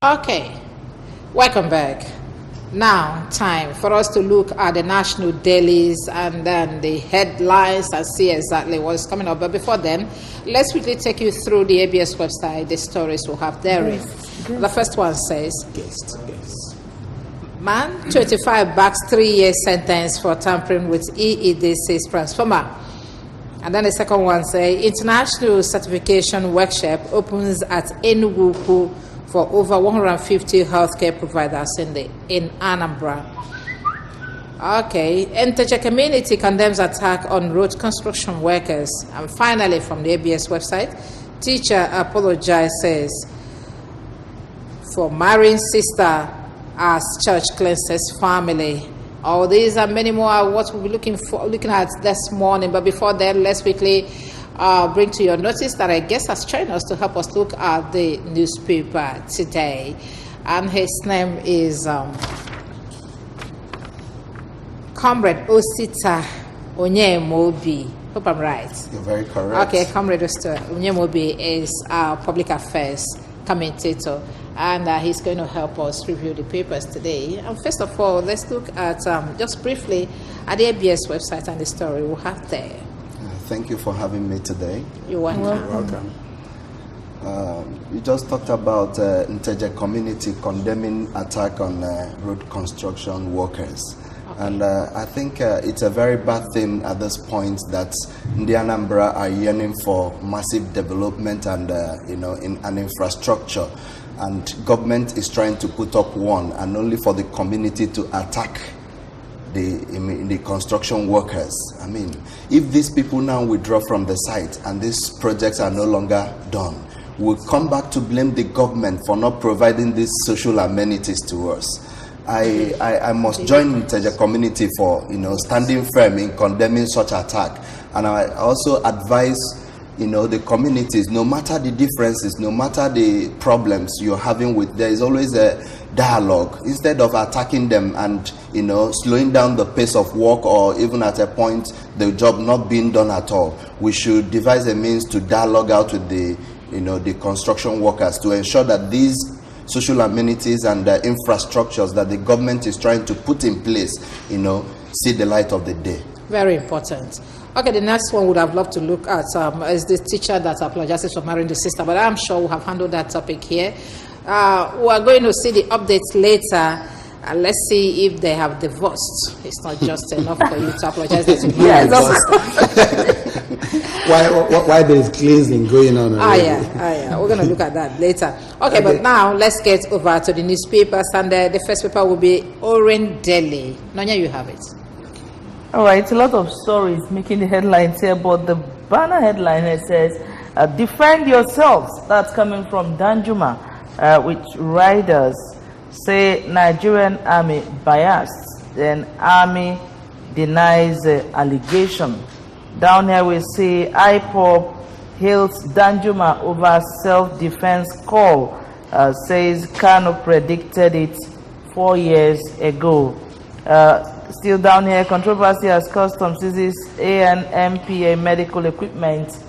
Okay, welcome back. Now, time for us to look at the national dailies and then the headlines and see exactly what's coming up. But before then, let's quickly take you through the ABS website, the stories we have therein. The first one says, Man, 25 backs 3-year sentence for tampering with EEDC's transformer. And then the second one says, International Certification Workshop opens at Enugu for over 150 healthcare providers in Anambra. Okay, Nteje community condemns attack on road construction workers. And finally, from the ABS website, teacher apologizes for marrying sister as church cleanses family. All these and many more are what we'll be looking at this morning. But before then, let's quickly bring to your notice that a guest has joined us to help us look at the newspaper today. And his name is Comrade Osita Onyemaobi. Hope I'm right. You're very correct. Okay, Comrade Osita Onyemaobi is our public affairs commentator, and he's going to help us review the papers today. And first of all, let's look at just briefly at the ABS website and the story we have there. Thank you for having me today. You're welcome. You just talked about Nteje community condemning attack on road construction workers. Okay. And I think it's a very bad thing at this point that the Anambra are yearning for massive development and in an infrastructure. And government is trying to put up one, and only for the community to attack the construction workers. I mean, if these people now withdraw from the site and these projects are no longer done, we'll come back to blame the government for not providing these social amenities to us. I must join the community for standing firm in condemning such attack, and I also advise the communities, no matter the differences, no matter the problems you're having with, there is always a dialogue. Instead of attacking them and slowing down the pace of work, or even at a point the job not being done at all, we should devise a means to dialogue out with the construction workers to ensure that these social amenities and infrastructures that the government is trying to put in place see the light of the day. Very important. Okay, the next one would have loved to look at is the teacher that apologizes for marrying the sister, but I'm sure we'll have handled that topic here. We are going to see the updates later. Let's see if they have divorced. It's not just enough for you to apologize that you married the sister. Why there is cleansing going on? Yeah. We're going to look at that later. Okay, but now let's get over to the newspapers, and the first paper will be Orange Daily. Nonya, you have it. All right, a lot of stories making the headlines here, but the banner headline here says, defend yourselves. That's coming from Danjuma, which riders say Nigerian army biased. Then army denies allegation. Down here we see IPOB hails Danjuma over self-defense call, says Kano predicted it 4 years ago. Still down here, controversy as Customs seizes ANMPA medical equipment,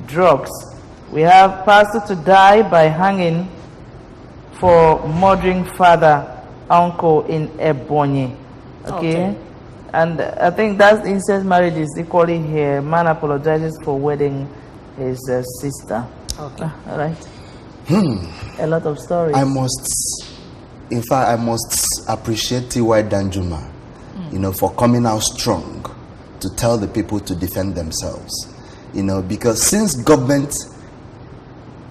drugs. We have pastor to die by hanging for murdering father, uncle in Ebonyi. Okay. And I think that incest marriage is equally here. Man apologizes for wedding his sister. Okay. All right. A lot of stories. I must appreciate T.Y. Danjuma, for coming out strong to tell the people to defend themselves. Because since government,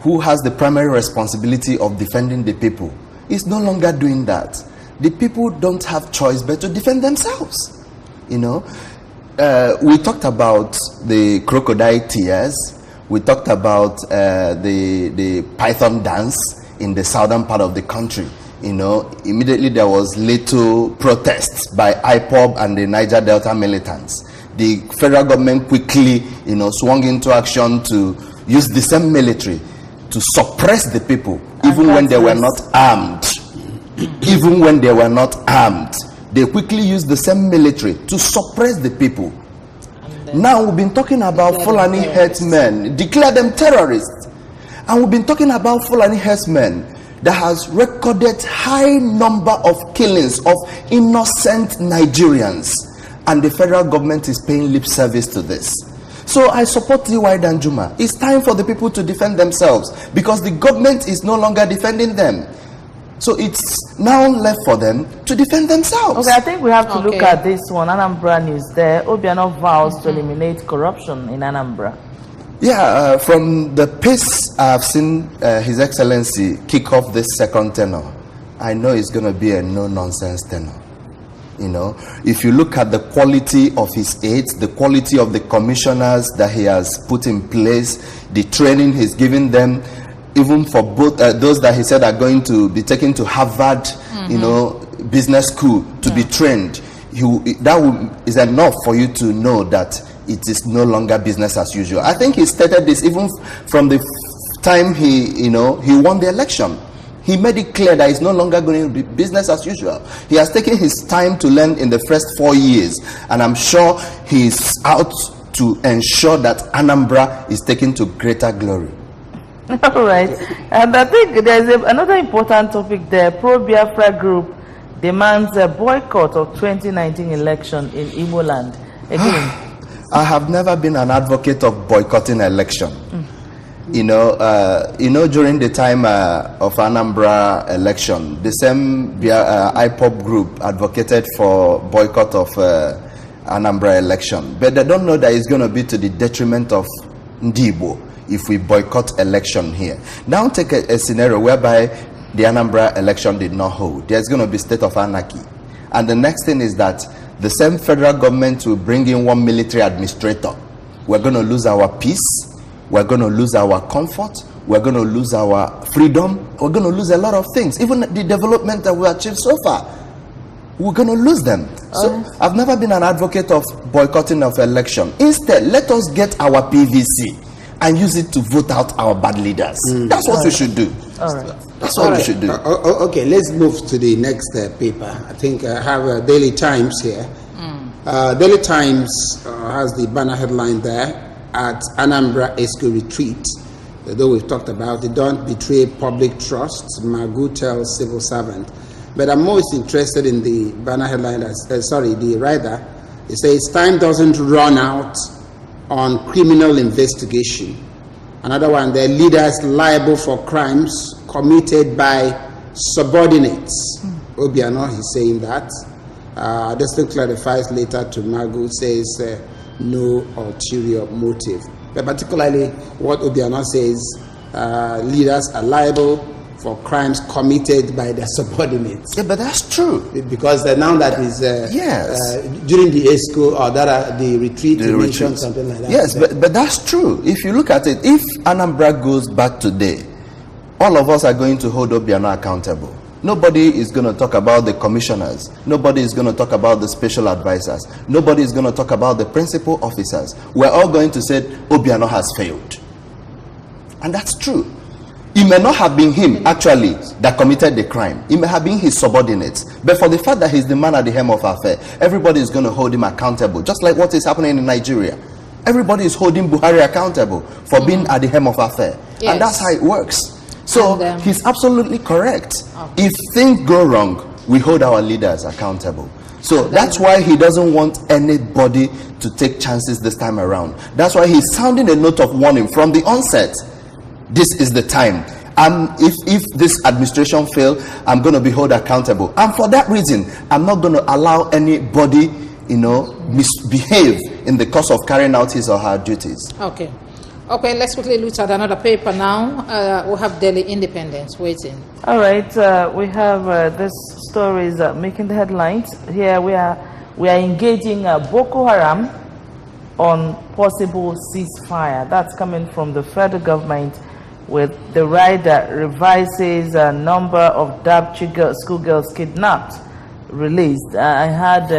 who has the primary responsibility of defending the people, is no longer doing that, the people don't have choice but to defend themselves. We talked about the crocodile tears. We talked about the python dance in the southern part of the country. Immediately there was little protests by IPOB and the Niger Delta militants. The federal government quickly, swung into action to use the same military to suppress the people, even when they were not armed. Even when they were not armed, they quickly used the same military to suppress the people. Now we've been talking about Fulani herdsmen, declare them terrorists. And we've been talking about Fulani herdsmen that has recorded high number of killings of innocent Nigerians, and the federal government is paying lip service to this. So I support D.Y. Danjuma. It's time for the people to defend themselves, because the government is no longer defending them. So it's now left for them to defend themselves. Okay, I think we have to look at this one. Anambra news there. Obiano vows to eliminate corruption in Anambra. Yeah, from the pace I've seen His Excellency kick off this second tenure, I know it's going to be a no-nonsense tenure. You know, if you look at the quality of his aides, the quality of the commissioners that he has put in place, the training he's given them, even for both those that he said are going to be taken to Harvard, you know, business school to be trained, that is enough for you to know that it is no longer business as usual. I think he stated this even from the time he won the election. He made it clear that it's no longer going to be business as usual. He has taken his time to learn in the first 4 years, and I'm sure he's out to ensure that Anambra is taken to greater glory. All right. And I think there's another important topic there. Pro-Biafra group demands a boycott of 2019 election in Imo land. Again, I have never been an advocate of boycotting election. You know, during the time of Anambra election, the same IPOP group advocated for boycott of Anambra election. But they don't know that it's going to be to the detriment of Ndibo if we boycott election here. Now take a scenario whereby the Anambra election did not hold. There's going to be state of anarchy. And the next thing is that the same federal government will bring in one military administrator. We're going to lose our peace. We're going to lose our comfort. We're going to lose our freedom. We're going to lose a lot of things. Even the development that we achieved so far, we're going to lose them. So I've never been an advocate of boycotting of election. Instead, let us get our PVC and use it to vote out our bad leaders. That's what we should do. all right. That's what we should do. Okay, let's move to the next paper. I think I have Daily Times here. Daily Times has the banner headline there, at Anambra ESCO retreat. Though we've talked about it, don't betray public trust, Magu tells civil servant. But I'm most interested in the banner headline, the rider. It says, time doesn't run out on criminal investigation. Another one, the leaders liable for crimes committed by subordinates. Obiano is saying that. This thing clarifies later to Magu, says no ulterior motive. But particularly what Obiano says, leaders are liable for crimes committed by their subordinates. Yeah, but that's true. Because now that is during the ESCO or the retreat, you mentioned something like that. Yes, but that's true. If you look at it, if Anambra goes back today, all of us are going to hold Obiano accountable. Nobody is going to talk about the commissioners. Nobody is going to talk about the special advisors. Nobody is going to talk about the principal officers. We're all going to say Obiano has failed. And that's true. It may not have been him, actually, that committed the crime. It may have been his subordinates. But for the fact that he's the man at the helm of affair, everybody is going to hold him accountable, just like what is happening in Nigeria. Everybody is holding Buhari accountable for being at the helm of affair. Yes. And that's how it works. So he's absolutely correct. Okay. If things go wrong, we hold our leaders accountable. So that's why he doesn't want anybody to take chances this time around. That's why he's sounding a note of warning from the onset. This is the time. If this administration fails, I'm going to be held accountable. And for that reason, I'm not going to allow anybody, misbehave in the course of carrying out his or her duties. Okay. Okay, let's quickly look at another paper now. We have Daily Independence waiting. All right, we have this stories making the headlines. Here we are engaging Boko Haram on possible ceasefire. That's coming from the federal government, with the rider revises a number of Dapchi schoolgirls kidnapped, released. I had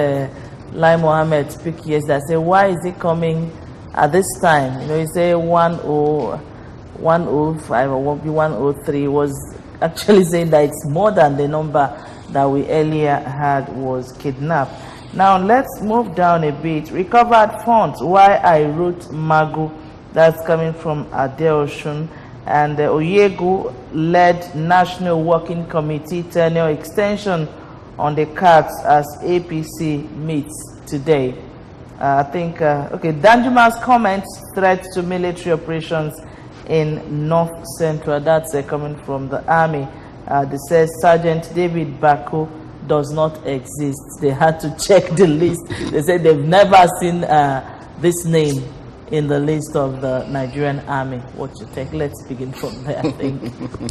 Lai Mohammed speak yesterday. I said, why is it coming at this time? You say 105 or 103 was actually saying that it's more than the number that we earlier had was kidnapped. Now let's move down a bit. Recovered funds. Why I wrote Magu. That's coming from Adeoshun. and Oyegu led National Working Committee tenure extension on the cards as APC meets today. I think, okay, Danjuma's comments, threat to military operations in North Central, that's coming from the army. They says Sergeant David Bako does not exist. They had to check the list. They said they've never seen this name in the list of the Nigerian army. What you think? Let's begin from there, I think.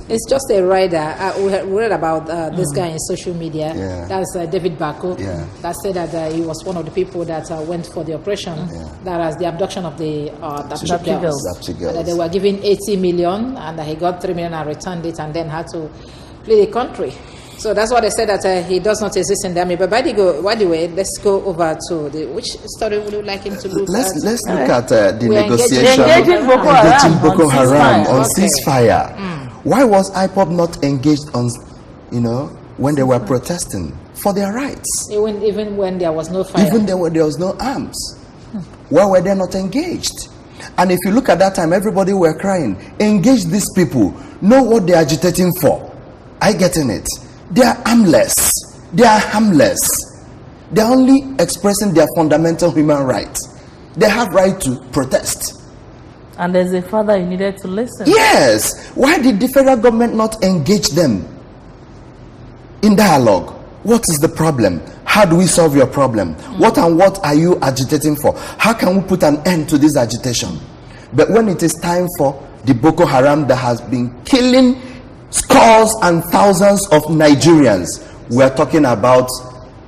It's just a rider. We read about this guy in social media. Yeah. That's David Bako. Yeah. That said that he was one of the people that went for the operation. Yeah. That was the abduction of the Dapchi girls. Dapchi girls. That they were given 80 million and he got 3 million and returned it and then had to flee the country. So that's why they said that he does not exist in the army. But by the way, let's go over to which story would you like him to look at? Let's look at the We are negotiation engaging Boko Haram on Okay. ceasefire. Why was IPOB not engaged on, when they were protesting for their rights? Even when there was no fire. Even there was no arms. Why were they not engaged? And if you look at that time, everybody were crying, engage these people, know what they're agitating for. I getting it? They are armless. They are harmless. They are only expressing their fundamental human rights. They have right to protest. And there's a father you needed to listen. Yes. Why did the federal government not engage them in dialogue? What is the problem? How do we solve your problem? What and what are you agitating for? How can we put an end to this agitation? But when it is time for the Boko Haram that has been killing scores and thousands of Nigerians, we are talking about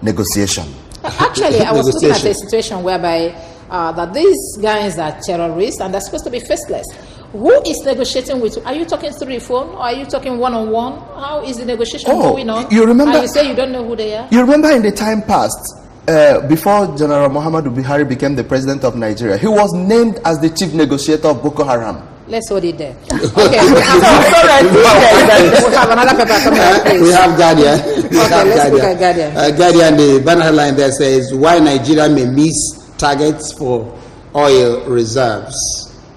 negotiation. Actually, I was looking at a situation whereby that these guys are terrorists and they're supposed to be faceless. Who is negotiating with? Are you talking through the phone or are you talking one-on-one? How is the negotiation going on? You remember? And you say you don't know who they are? You remember in the time past, before General Muhammadu Buhari became the president of Nigeria, he was named as the chief negotiator of Boko Haram. Let's hold it there. Okay. So, we have another paper coming up, please. We have Guardian. Okay, let's look at Guardian. Guardian, the banner headline there says, why Nigeria may miss targets for oil reserves.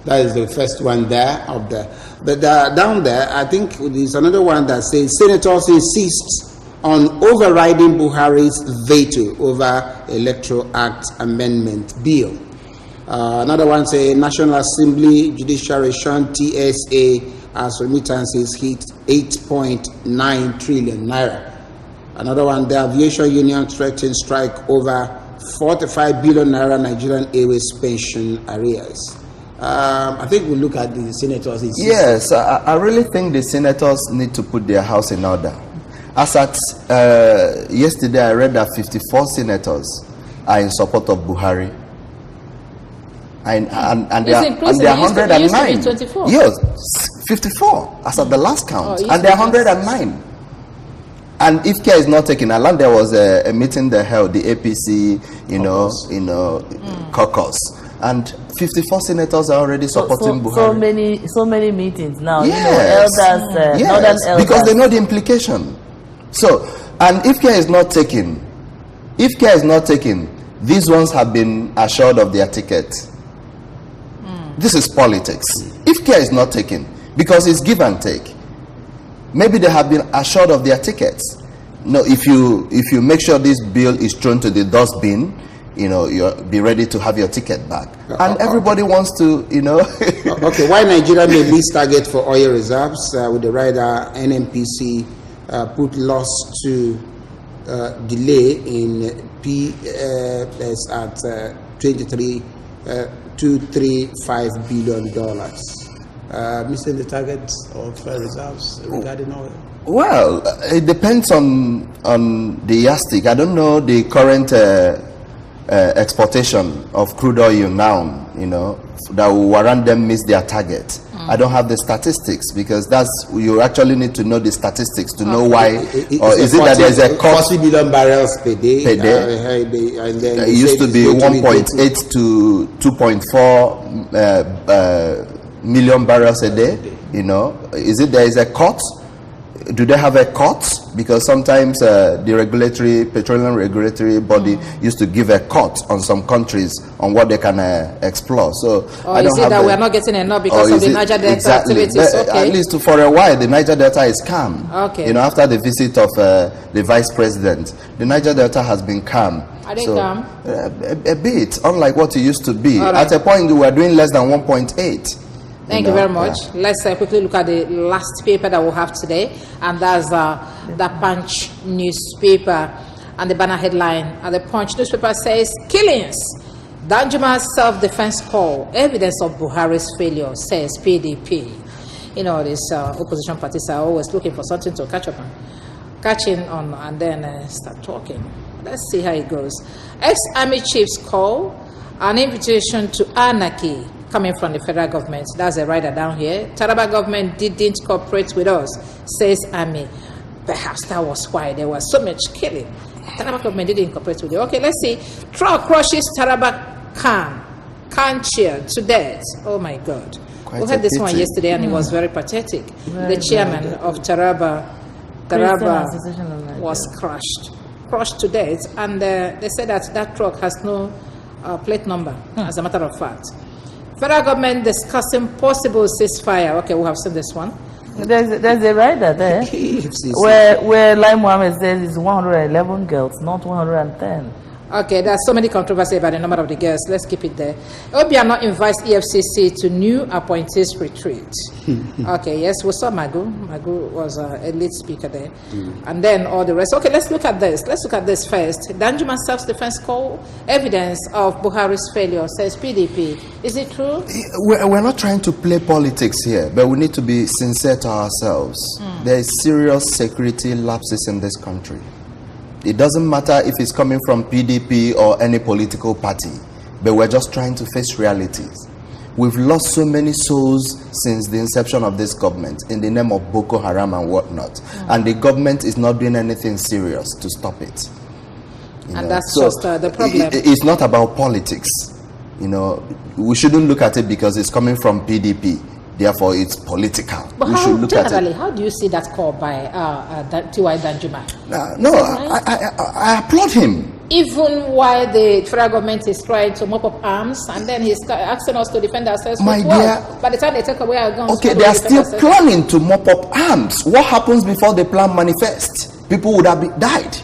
That is the first one there. But down there, I think there's another one that says, senators insist on overriding Buhari's veto over Electoral Act Amendment Bill. Another one says, National Assembly Judiciary Shun TSA as remittances hit 8.9 trillion naira. Another one, the Aviation Union threatens strike over 45 billion naira Nigerian Airways pension arrears. I think we'll look at the senators. Yes, I really think the senators need to put their house in order. As at yesterday, I read that 54 senators are in support of Buhari. And they are 109. 24. Yes, 54 as at the last count, and they are 109. And if care is not taken, Alan, there was a meeting they held, the APC, caucus, and 54 senators are already supporting Buhari. So many meetings now. Yes. Elders, yes, northern elders. because they know the implication. So, and if care is not taken, these ones have been assured of their ticket. This is politics. If care is not taken, because it's give and take, maybe they have been assured of their tickets. No, if you make sure this bill is thrown to the dustbin, you'll be ready to have your ticket back. And everybody wants to, Okay, why Nigeria may miss target for oil reserves? With the rider NNPC put loss to delay in PS at 235 billion dollars. Missing the target of reserves regarding oil. Well, it depends on the yardstick. I don't know the current exportation of crude oil now, that will warrant them miss their target. I don't have the statistics, because you actually need to know the statistics to know why. Or is it that there's a cost? 40 million barrels per day. Per day. And then It used to be 1.8 to 2.4 million barrels a day. Is it there is a cut? do they have a court? Because sometimes the petroleum regulatory body used to give a court on some countries on what they can explore. So or is it that we are not getting enough because of the Niger Delta activities? But at least for a while, the Niger Delta is calm. Okay. You know, after the visit of the vice president, the Niger Delta has been calm. Are they calm? A bit, unlike what it used to be. Right. At a point, we were doing less than 1.8. Thank you very much. Yeah. Let's quickly look at the last paper that we'll have today, and that's the Punch newspaper. And the banner headline at the Punch newspaper says, "Killings, Danjuma's self-defense call, evidence of Buhari's failure," says PDP. You know, these opposition parties are always looking for something to catch in on, and then start talking. Let's see how it goes. Ex-army chiefs call, an invitation to anarchy coming from the federal government. That's a rider down here. Taraba government didn't cooperate with us, says army. Perhaps that was why there was so much killing. Taraba government didn't cooperate with you. Okay, let's see. Truck crushes Taraba can cheer to death. Oh my God. We had this one yesterday and it was very pathetic. The chairman of Taraba was crushed to death, and they said that truck has no plate number, as a matter of fact. Federal government discussing possible ceasefire. Okay, we have seen this one. There's a rider there where Lai Mohammed says it's 111 girls, not 110. Okay, there's so many controversy about the number of the girls. Let's keep it there. Obiano invites EFCC to new appointees retreat. Okay, yes, we saw Magu. Magu was a lead speaker there. And then all the rest. Okay, let's look at this. Let's look at this first. Danjuma self-defense call, evidence of Buhari's failure, says PDP. Is it true? We're not trying to play politics here, but we need to be sincere to ourselves. There is serious security lapses in this country. It doesn't matter if it's coming from PDP or any political party, but we're just trying to face realities. We've lost so many souls since the inception of this government in the name of Boko Haram and whatnot. And the government is not doing anything serious to stop it. And that's just the problem. It's not about politics. You know, we shouldn't look at it because it's coming from PDP. Therefore, it's political. But we should look at it. How do you see that call by T.Y. Danjuma? I applaud him. Even while the federal government is trying to mop up arms, and then he's asking us to defend ourselves. My dear, by the time they take away our guns, okay, they are still planning to mop up arms. What happens before the plan manifests? People would have died.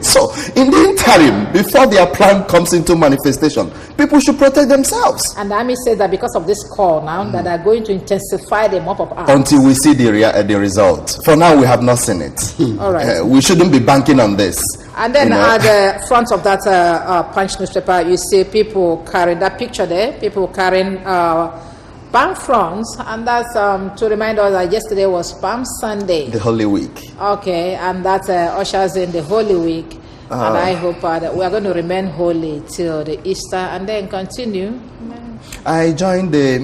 So, in the interim, before their plan comes into manifestation, people should protect themselves. And the army says that because of this call now, that they're going to intensify the mop up arms. Until we see the result. For now, we have not seen it. All right. We shouldn't be banking on this. And then at the front of that Punch newspaper, you see people carrying that picture there, people carrying palm fronds, and that's to remind us that yesterday was Palm Sunday. The Holy Week. Okay, and that ushers in the Holy Week. And I hope that we are going to remain holy till the Easter and then continue. I joined the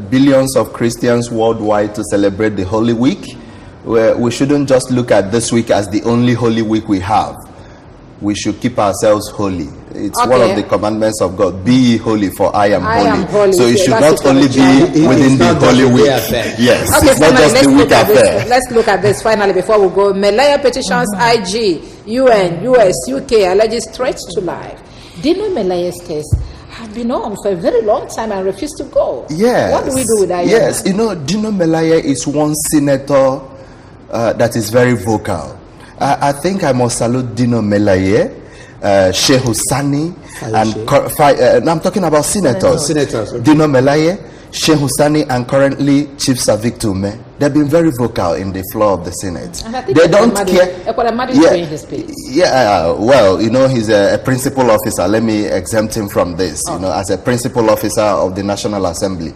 billions of Christians worldwide to celebrate the Holy Week. Where we shouldn't just look at this week as the only Holy Week we have. We should keep ourselves holy. It's one of the commandments of God. Be ye holy, for I am holy. So it should not only be within the Holy Week. Yes, okay, it's not just the week affair. Let's look at this finally before we go. Malaya petitions IG, UN, US, UK alleges threats to life. Dino Malaya's case have been on for a very long time and refused to go. Yes. What do we do with that? Yes, you know, Dino Malaya is one senator that is very vocal. I think I must salute Dino Melaye, Sheikh Husani, and I'm talking about senators. Okay. Dino Melaye, Sheikh Husani, and currently Chief Savik Tume. They've been very vocal in the floor of the Senate. They don't care. Well, you know, he's a principal officer. Let me exempt him from this. You know, as a principal officer of the National Assembly,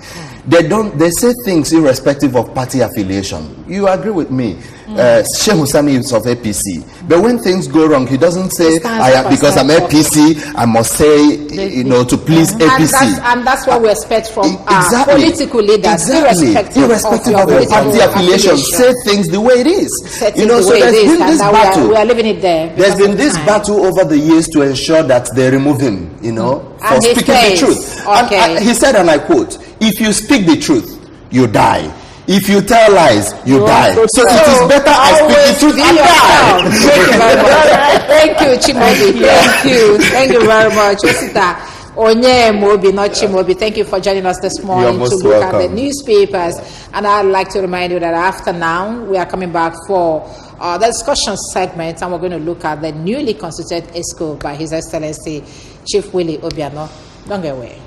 they say things irrespective of party affiliation. You agree with me? Sheikh Husani is of APC, but when things go wrong, he doesn't say because I'm APC, I must say, you know, to please APC. And that's what we expect from political leaders, irrespective of the party affiliation. Say things the way it is. You know, so there's been this battle. We are living it there. There's been this battle over the years to ensure that they remove him, you know, for speaking the truth. Okay. And he said, and I quote, "If you speak the truth, you die. If you tell lies, you die. So it is better I speak the truth and die. Thank you very much. Thank you, Chimobi. Thank you very much. Osita, Onyemaobi, not Chimobi. Thank you for joining us this morning to look at the newspapers. And I'd like to remind you that after now, we are coming back for the discussion segment, and we're going to look at the newly constituted ESCO by His Excellency Chief Willie Obiano. Don't go away.